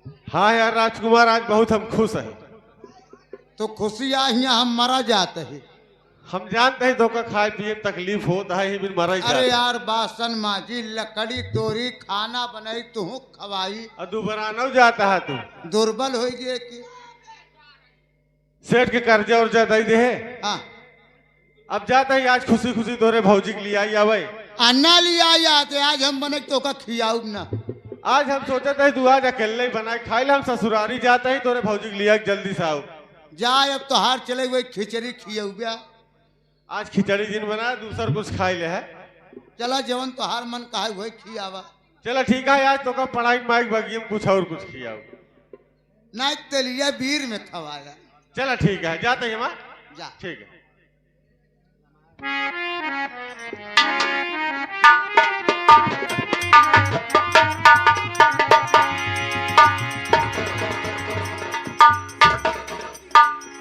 हाँ यार राजकुमार, आज बहुत हम खुश हैं। तो खुशियाँ यहाँ हम मरा जाते हैं। हम जानते हैं धोखा खाए पिए तकलीफ होता है, ही भी मरा अरे यार बासन माजी लकड़ी तोरी खाना बनाई तू खवाई अदुबरानो जाता है तू। दुर्बल हो गए कि सेठ के कर्जा उर्जा दे दे। हाँ अब जाता है आज खुशी खुशी तोरे भौजी के लिए आई आवे। अन्ना लिया आते आज हम बने तो का खियाऊ ना। आज हम सोचते हैं तू आज अकेले ही बनाए खाई हम ससुरारी जाते ही तोरे भौजी के लिए जल्दी से आओ। जाए अब तो हार चले हुए खिचड़ी खियाऊ गया। आज खिचड़ी जिन बनाया दूसर कुछ खाई ले है। चला जवन तो हार मन कहा वही खियावा। चला ठीक है, आज तो का पढ़ाई माइक बगी में कुछ और कुछ खियाओ ना तेलिया बीर में खवाया। चला ठीक है, जाते हैं माँ। जा ठीक है।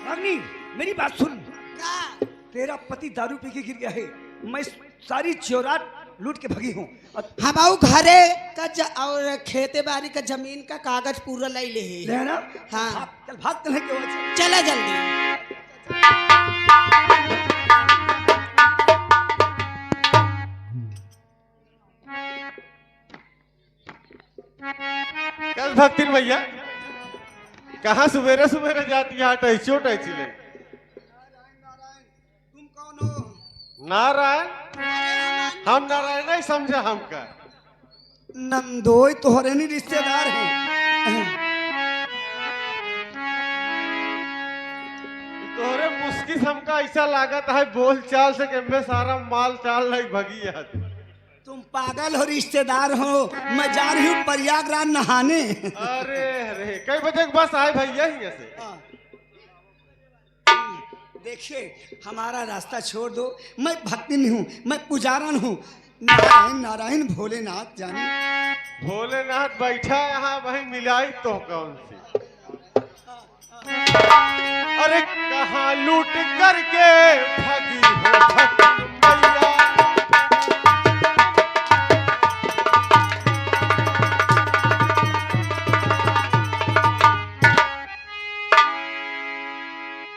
रागनी मेरी बात सुन। तेरा पति दारू पी के गिर गया है, मैं सारी च्योराट लूट के भगी हूँ। हम आऊ घरे का और खेते बाड़ी का जमीन का कागज पूरा ले ले है। ना हाँ चल भाग चल के वहाँ चला जल्दी। कल भक्तिन भैया कहाँ सवेरे सवेरे जाती है टैचो टैची ले। तुम कौन हो? नारायण, हम नारायण नहीं समझा हमका। नंदोई तोहरे नहीं रिश्तेदार हैं। तोहरे मुस्किल हमका ऐसा लागत है बोल चाल से कि मैं सारा माल चाल नहीं भगी है। तुम पागल हो, रिश्तेदार हो। मैं जा रही हूँ प्रयागराज नहाने। अरे अरे कई बजे के बस आए भैया ही से। देखिए हमारा रास्ता छोड़ दो, मैं भक्ति में हूँ, मैं पुजारन हूँ। नारायण नारायण भोलेनाथ जाने। भोलेनाथ बैठा यहाँ वही मिलाई तो कौन सी। अरे कहाँ लूट करके ठगी हो भक्ति मैया।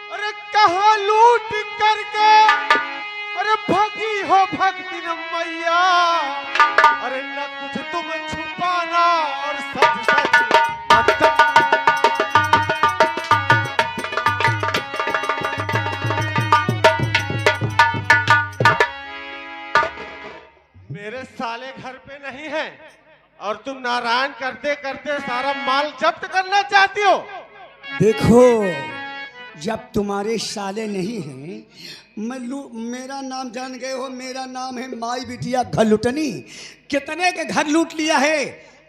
अरे कहाँ लूट करके अरे भगी हो भक्ति मैया। अरे न कुछ तुम छुपाना और सच सच मेरे साले घर पे नहीं है और तुम नारायण करते करते सारा माल जब्त करना चाहती हो। देखो जब तुम्हारे साले नहीं हैं, मेरा नाम जान गए हो। मेरा नाम है माई बिटिया घलुटनी। कितने के घर लूट लिया है।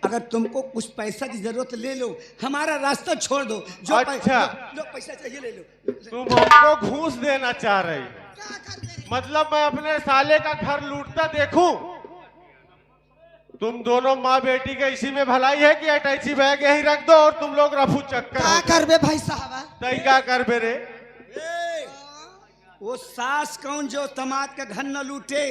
अगर तुमको कुछ पैसा की जरूरत ले लो, हमारा रास्ता छोड़ दो। जो अच्छा। जो पैसा चाहिए ले लो। तुम हमको घूस देना चाह रही हो, मतलब मैं अपने साले का घर लूटता देखूं। तुम दोनों माँ बेटी के इसी में भलाई है कि अटैची बैग यही रख दो और तुम लोग रफू चक्कर क्या करबे भाई साहब? तई क्या कर बेरे। वो सास कौन जो तमाद का घर न लूटे?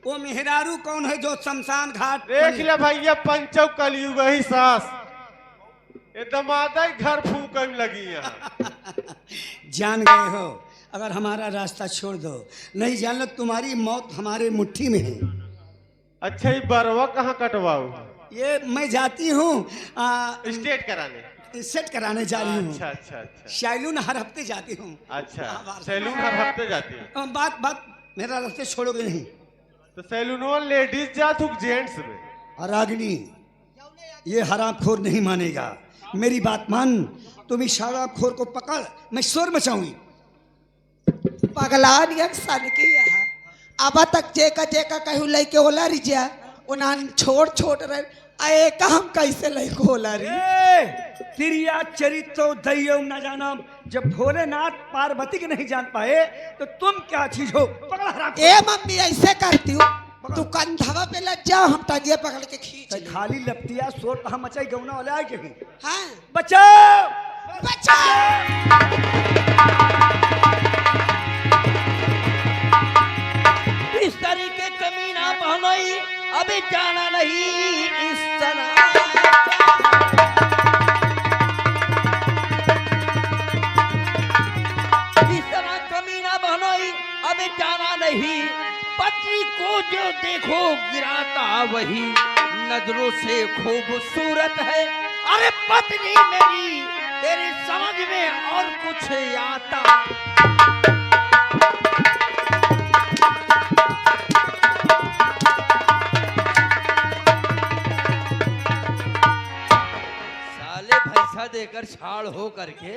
वो मेहरारू कौन है जो शमशान घाट? देख ले भैया पंचौ कलयुग ही सास ये दमादा घर फूक लगी यहाँ। जान गए हो, अगर हमारा रास्ता छोड़ दो, नहीं जान लो तुम्हारी मौत हमारे मुट्ठी में है। अच्छा ये बरवा कहाँ कटवाओ? ये मैं जाती हूँ स्टेट कराने। सेट कराने जा रही हूँ। अच्छा अच्छा अच्छा। सैलून हर हफ्ते जाती हूँ। अच्छा सैलून हर हफ्ते जाती है। बात बात मेरा रास्ते छोड़ोगे नहीं तो सैलून लेडीज जात हूँ जेंट्स में। रागिनी ये हरामखोर नहीं मानेगा। मेरी बात मान, तुम इस हरामखोर को पकड़, मैं शोर मचाऊंगी। पगला नियक सन की यहाँ अब तक जेका जेका कहू लइके होला रिजा उना छोड़ छोड़ रहे आए का हम कैसे लइको होला री। तिरिया चरित्र दैव न जाना। जब भोलेनाथ पार्वती के नहीं जान पाए तो तुम क्या चीज हो? पकड़ हरामखोर। ए मम्मी ऐसे करती हूँ तू कंधवा पे लग जा, हम टगिया पकड़ के खींच ले। खाली लपटिया शोर कहाँ मचाई गौना वाले आए कहीं। हाँ बचाओ इस तरीके कमीना पहनोई अभी जाना नहीं इस तरह। क्या वही नजरों से खूबसूरत है? अरे पत्नी मेरी, तेरी समझ में और कुछ आता? साले पैसा देकर छाड़ हो करके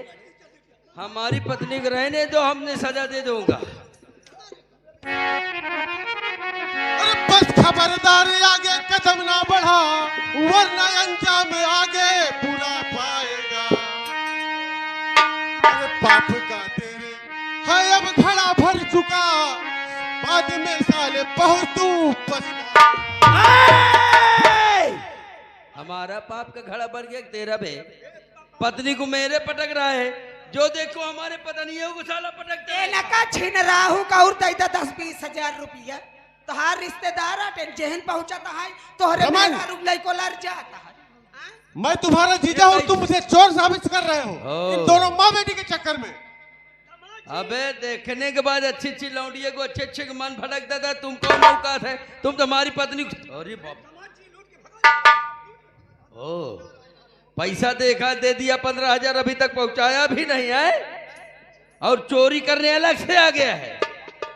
हमारी पत्नी को रहने दो, हमने सजा दे दूंगा। अरे बस खबरदार, आगे कदम ना बढ़ा, वरना अंजाम आगे बुरा पाएगा। अरे पाप का तेरे है अब घड़ा भर चुका, बाद में साले बहुत तू पछता। हमारा पाप का घड़ा भर गया, तेरा भी। पत्नी को मेरे पटक रहा है, जो देखो हमारे पत्नियों को साला पटकते हैं। लका छिन राहु का और दैदा 10-20 हजार रुपया तोहार रिश्तेदार आटे जेहन पहुंचाता है तोहरे रमन! मेरा रुक को लर जाता है। मैं तुम्हारा जीजा हूँ, तुम मुझे चोर साबित कर रहे हो ओ। इन दोनों माँ बेटी के चक्कर में। अबे देखने के बाद अच्छी अच्छी लौंडिये को अच्छे अच्छे मन भटकता था, तुम कौन औकात है? तुम तुम्हारी पत्नी को, अरे बाप, ओ पैसा देखा दे दिया 15,000, अभी तक पहुंचाया भी नहीं है और चोरी करने अलग से आ गया है।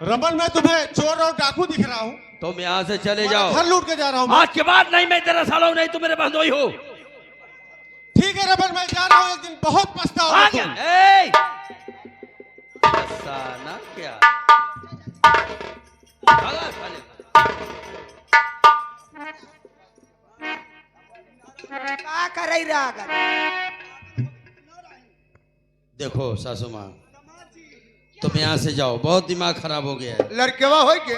रमन, मैं तुम्हें चोर और डाकू दिख रहा हूँ? तुम यहाँ से चले जाओ, घर लूट के जा रहा हूँ। आज के बाद नहीं मैं तेरा साला हूं, नहीं तुम मेरे बंधोई हो। ठीक है रमन, मैं जा रहा हूँ, एक दिन बहुत पछताओगे तुम। ए! पछताना क्या? भागा साले। का करे राग? देखो सासू माँ, तुम यहाँ से जाओ, बहुत दिमाग खराब हो गया है। लड़केवा हो के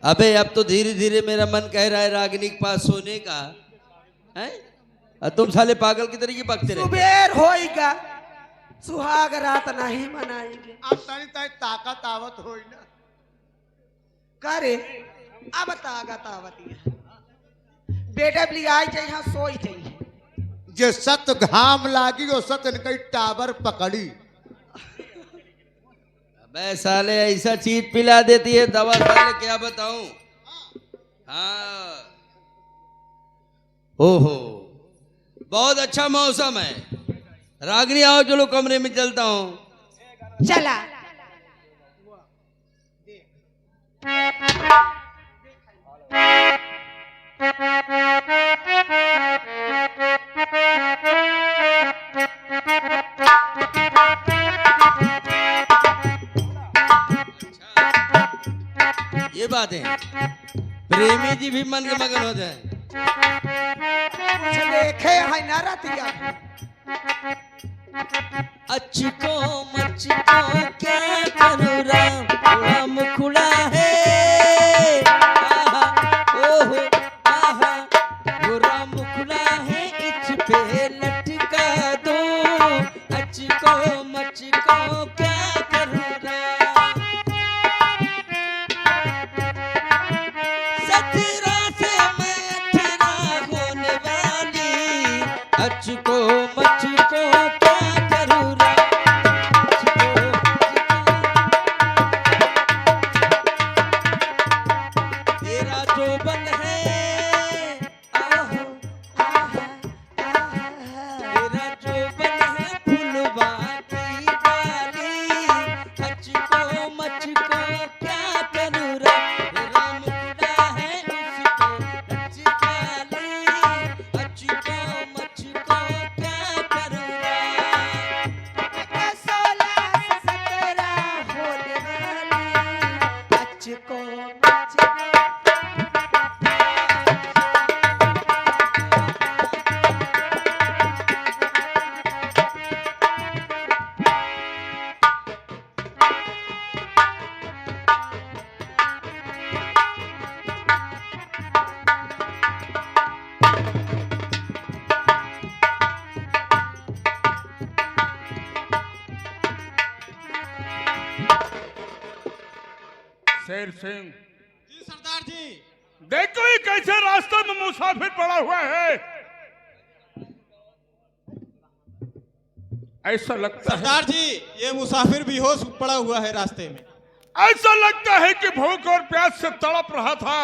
अबे अब तो धीरे धीरे मेरा मन कह रहा है रागिनी के पास सोने का है, और तुम साले पागल की तरीके बकते रहे। सुबेर होएगा, सुहाग रात नहीं मनाएंगे। अब तनी तनी ताकत आवत होई ना। करे अब ताकत आवती है, बेटा भी आई चाहिए सोई चाहिए। जे सत घाम लागी ओ सत इनकई टावर पकड़ी। अबे साले ऐसा चीज पिला देती है दवा, साले क्या बताऊं। हाँ, ओहो बहुत अच्छा मौसम है। रागिनी आओ, चलो कमरे में चलता हूँ। चला ये बात है, प्रेमी जी भी मन के मगन हो जाए। कुछ देखे है ना रतिया। अच्छको मच्छको क्या करूँ राम, थोड़ा मुखड़ा है। आहा, ओहो, आहा, बुरा मुखड़ा है, इच पे लटका दो। अच्छको मच्छको क्या करूँ राम, 17 से मैं 18 होने वाली। अच्छको मच्छको क्या करूँ राम, तेरा जो बन है, आहो, आहा, आहा, तेरा जो बन है फुलवा की डाली। अच्छको मच्छको क्या करूँ रा, तेरा मुखड़ा है उस पे लचका ली। अच्छको मच्छको क्या करूँ रा। 16 से 17 होने वाली। अच्छको शेर सिंह, जी सरदार जी। देखो ये कैसे रास्ते में मुसाफिर पड़ा हुआ है। ऐसा लगता है सरदार जी, ये मुसाफिर बेहोश पड़ा हुआ है रास्ते में। ऐसा लगता है कि भूख और प्यास से तड़प रहा था।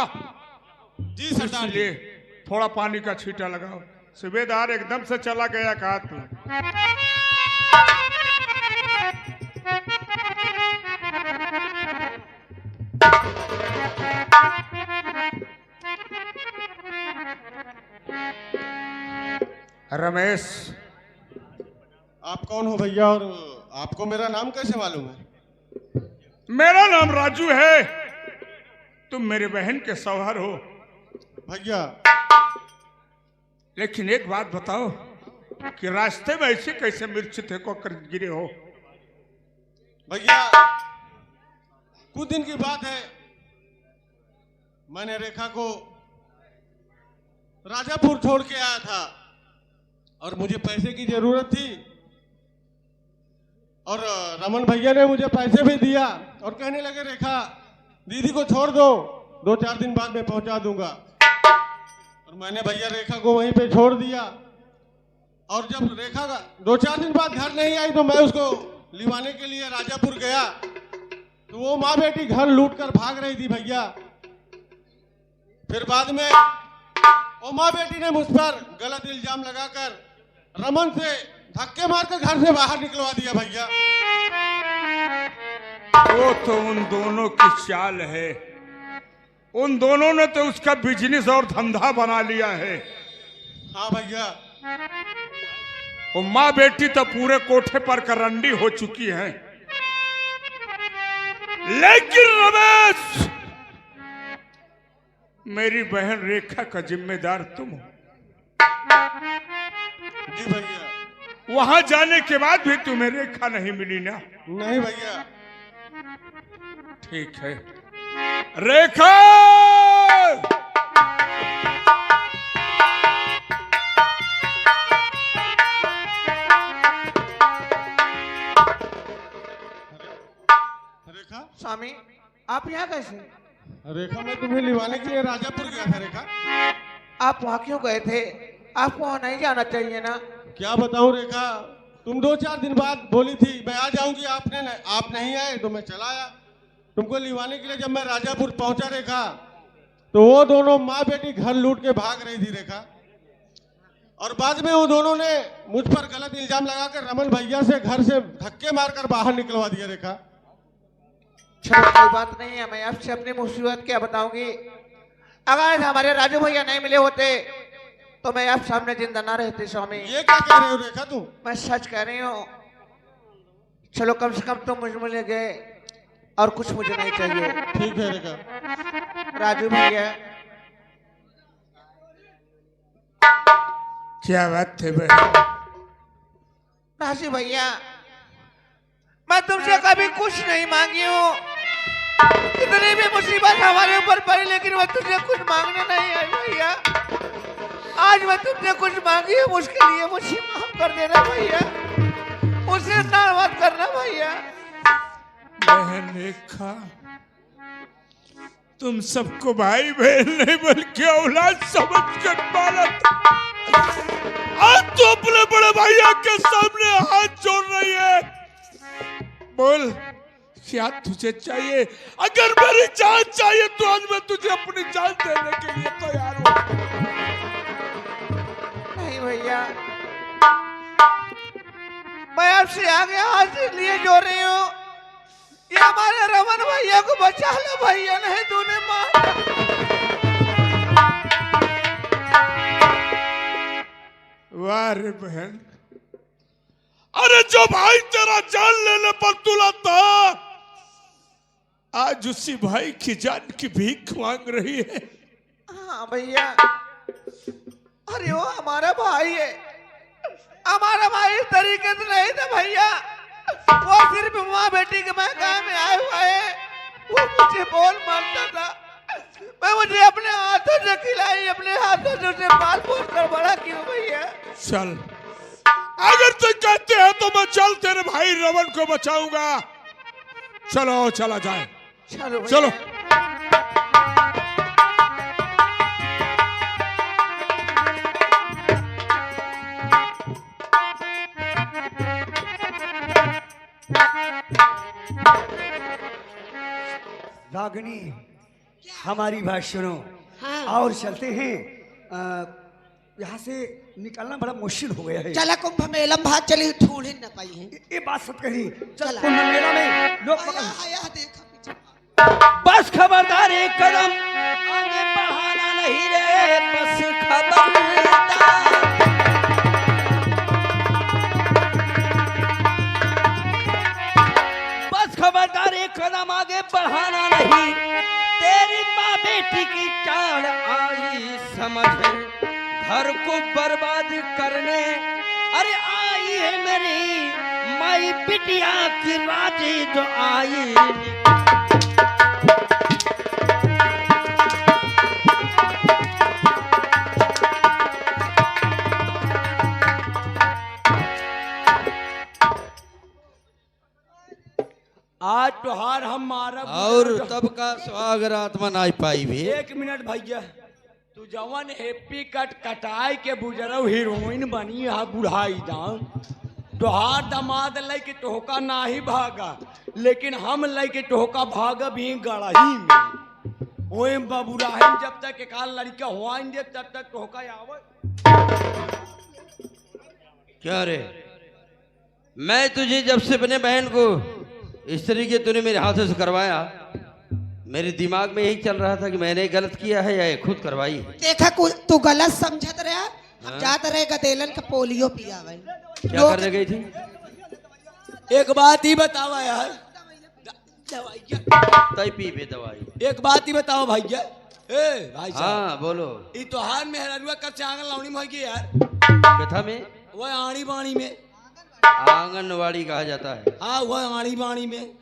जी सरदार जी। इसलिए थोड़ा पानी का छींटा लगाओ। सूबेदार एकदम से चला गया कहा तू? रमेश, आप कौन हो भैया और आपको मेरा नाम कैसे मालूम है? मेरा नाम राजू है। तुम मेरे बहन के सौहर हो। भैया लेकिन एक बात बताओ कि रास्ते में ऐसे कैसे मिर्च थे को कर गिरे हो? भैया कुछ दिन की बात है, मैंने रेखा को राजापुर छोड़ के आया था और मुझे पैसे की जरूरत थी और रमन भैया ने मुझे पैसे भी दिया और कहने लगे रेखा दीदी को छोड़ दो, 2-4 दिन बाद मैं पहुंचा दूंगा। और मैंने भैया रेखा को वहीं पे छोड़ दिया और जब रेखा का 2-4 दिन बाद घर नहीं आई तो मैं उसको लिवाने के लिए राजापुर गया तो वो माँ बेटी घर लूट कर भाग रही थी भैया। फिर बाद में वो माँ बेटी ने मुझ पर गलत इल्जाम लगाकर रमन से धक्के मारकर घर से बाहर निकलवा दिया भैया। वो तो उन दोनों की चाल है। उन दोनों ने तो उसका बिजनेस और धंधा बना लिया है। हाँ भैया। वो माँ बेटी तो पूरे कोठे पर करंडी हो चुकी है। लेकिन रमेश, मेरी बहन रेखा का जिम्मेदार तुम हो। जी भैया। वहां जाने के बाद भी तुम्हें रेखा नहीं मिली ना? नहीं भैया। ठीक है। रेखा, रेखा, स्वामी आप यहाँ कैसे? रेखा मैं तुम्हें लिवाने के लिए राजापुर गया था रेखा। आप वहाँ क्यों गए थे? आपको वहाँ नहीं जाना चाहिए ना। क्या बताऊं रेखा, तुम 2-4 दिन बाद बोली थी मैं आ जाऊंगी, आप नहीं आए तो मैं चला आया तुमको लिवाने के लिए। जब मैं राजापुर पहुंचा रेखा तो वो दोनों माँ बेटी घर लूट के भाग रही थी रेखा। और बाद में वो दोनों ने मुझ पर गलत इल्जाम लगाकर रमन भैया से घर से धक्के मारकर बाहर निकलवा दिया रेखा। चलो कोई बात नहीं है, मैं आपसे अपनी मुसीबत क्या बताऊंगी। अगर हमारे राजू भैया नहीं मिले होते तो मैं आप सामने जिंदा ना रहती स्वामी। ये क्या कह रहे हो रेखा तुम? मैं सच कह रही हूँ। चलो कम से कम तुम मुझे मिल गए और कुछ मुझे नहीं चाहिए। ठीक है रेखा। राजू भैया, क्या बात थे बहन? राजू भैया, मैं तुमसे कभी कुछ नहीं मांगी हूँ। इतनी भी मुसीबत हमारे ऊपर पड़ी लेकिन मैं तुझे कुछ मांगने नहीं आई भैया। आज मैं तुमसे कुछ मांगी हूँ, उसके लिए मुझे माफ कर देना भैया। मुझसे ना मत करना भैया। बहन रेखा, तुम सबको भाई बहन नहीं बल्कि औलाद समझ कर पाला था। आज तो अपने बड़े भैया के सामने हाथ जोड़ रही है। बोल क्या तुझे चाहिए? अगर मेरी जान चाहिए तो आज मैं तुझे अपनी जान देने के लिए तैयार हूं। नहीं भैया, मैं आपसे आगे हाथ लिए जोड़ रही हूँ। ये हमारे रमन भैया को बचा लो भैया, नहीं तूने मार। वाह रे बहन, अरे जो भाई तेरा जान लेने पर तुला था आज उसी भाई की जान की भीख मांग रही है। हाँ भैया, अरे वो हमारा भाई है। हमारा भाई इस तरीके से नहीं था भैया। वो सिर्फ माँ बेटी के महकाम में आए हुआ है। वो मुझे बोल मारता था, मैं मुझे अपने हाथों से खिलाई, अपने हाथों से उसे पाल पोस कर बड़ा क्यों भैया। चल, अगर तुम कहते हैं तो मैं चल तेरे भाई रमन को बचाऊंगा। चलो चला जाए। चलो भैया। चलो। रागनी हमारी बात सुनो। हाँ। और चलते हैं। यहाँ से निकलना बड़ा मुश्किल हो गया है। चला कुंभ मेलम भाग चली ढूंढ ही न पाई है। ये बात सच कही। चला। कुंभ मेला में लोग आया आया देखा पीछे। बस खबरदार एक कदम आगे बढ़ाना नहीं रे, बस खबरदार। बस खबरदार एक कदम आगे बढ़ाना नहीं, तेरी माँ बेटी की चाल आई समझ, घर को बर्बाद करने अरे आई है मेरी माई बिटिया की राजी जो आई। आज त्योहार हम मारा और तब का स्वागत मनाई पाई भी। 1 मिनट भैया, तू जवन हैप्पी कट कटाई के बुजरव हीरोइन बनी हा बुढ़ाई जाऊं। त्योहार दामाद लई के टोका ना ही भागा, लेकिन हम लई के टोका भागा भी गड़ही में। ओए बबुराहिन जब तक एक लड़का हुआएंगे तब तक टोका आवे। क्या रे, मैं तुझे जब से अपने बहन को इस तरीके तूने मेरे हाथों से करवाया, मेरे दिमाग में यही चल रहा था कि मैंने गलत किया है या ये खुद करवाई है। देखा तू गलत समझत रहा। हम जात रहे गदेलन का पोलियो पियावे। क्या करने गई थी? एक बात ही बतावा यार, तय पी बे दवाई। एक बात ही बताओ भैया। ए भाई साहब, हाँ बोलो। ई त्योहार में हररुआ कब से आंगन लावनी में होगी यार? कथा में वह आड़ी बाणी में। आंगनवाड़ी कहा जाता है। हाँ वह आड़ी बाणी में।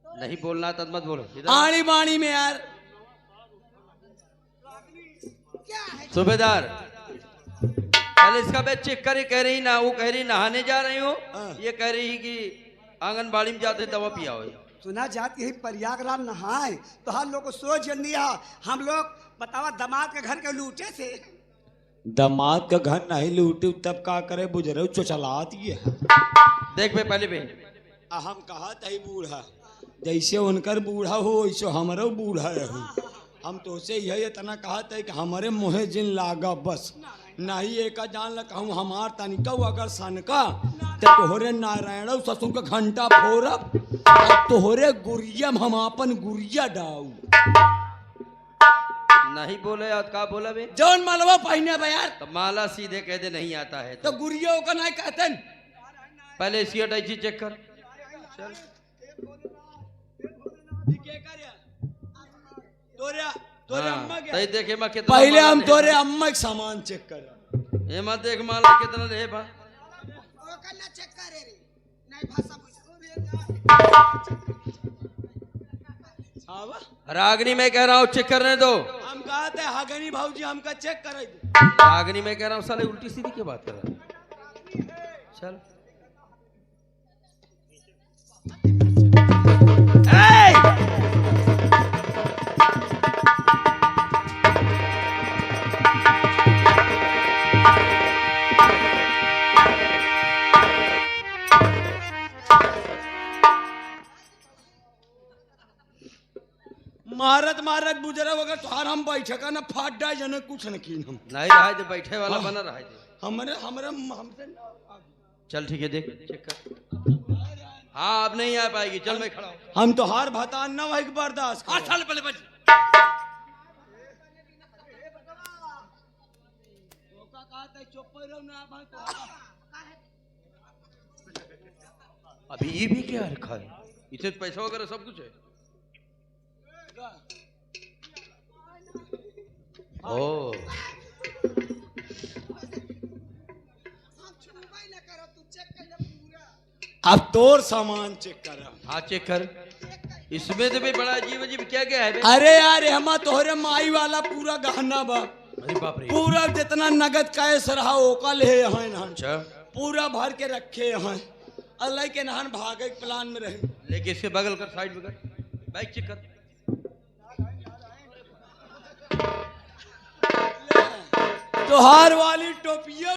नहीं बोलना तब मत बोलो। आड़ी बाणी में यार। सूबेदार, पहले इसका बैच चेक करे। कह रही ना, वो कह रही नहाने जा रही हो, ये कह रही कि आंगनबाड़ी में जाते दवा पिया हो। सुना जाती है प्रयागराज नहाए तो हम लोग को सोच जल्दी हम लोग बतावा दामाद के घर के लूटे से। दामाद का घर नहीं लूटे तब का करे बुजरे चोचला दिए। देख बे पहले बे, हम कहा तही बूढ़ा, जैसे उनकर बूढ़ा हो वैसे हमारो बूढ़ा हो। हम तो से यही इतना कहा था कि हमारे मुहे जिन लागा बस नहीं एक जान ल कहूँ हमार तनिका अगर सनका तो तोहरे नारायण ससुर का घंटा फोरब और तोहरे गुरिया हम अपन गुरिया डाऊ। नहीं बोले यार, का बोला बे? जौन मालवा पहने बे यार। तो माला सीधे कह दे नहीं आता है तो गुरिया का नहीं कहते। पहले इसकी अटैची चेक कर। चल तई देखे मैं कितना पहले हम तोरे अम्मा के सामान चेक कर। ये मत देख माला कितना रहे बा। रागनी मैं कह रहा हूँ चेक करने दो। हम कहा थे हागनी भाऊजी हमका चेक करे। रागनी मैं कह रहा हूँ, साले उल्टी सीधी की बात कर रहा है। चल मारत मारत बुजरा वगैरह तुहार हम बैठका ना फाट डाय जने कुछ न कीन हम नहीं रहा थे, बैठे वाला बना रहा थे। हमरे हमरे हमसे चल ठीक है, देख चेक कर। हाँ अब नहीं आ पाएगी, चल मैं खड़ा हूँ। हम तो हार भतान ना वही बर्दाश्त कर। 8 साल पहले बच अभी ये भी क्या रखा है? इसे पैसा वगैरह सब कुछ है। ओ अब तोर सामान चेक कर। हाँ चेक कर। इसमें तो भी बड़ा अजीब अजीब क्या क्या है बे? अरे यार हम तोहरे माई वाला पूरा गहना बा। अरे बाप रे, पूरा जितना नगद कैश रहा ओकल है यहाँ नहन अच्छा पूरा भर के रखे हैं। अल्लाह के नहन भागे के प्लान में रहे। लेके इसके बगल कर, साइड में कर, बाइक चेक कर। त्योहार वाली टोपिया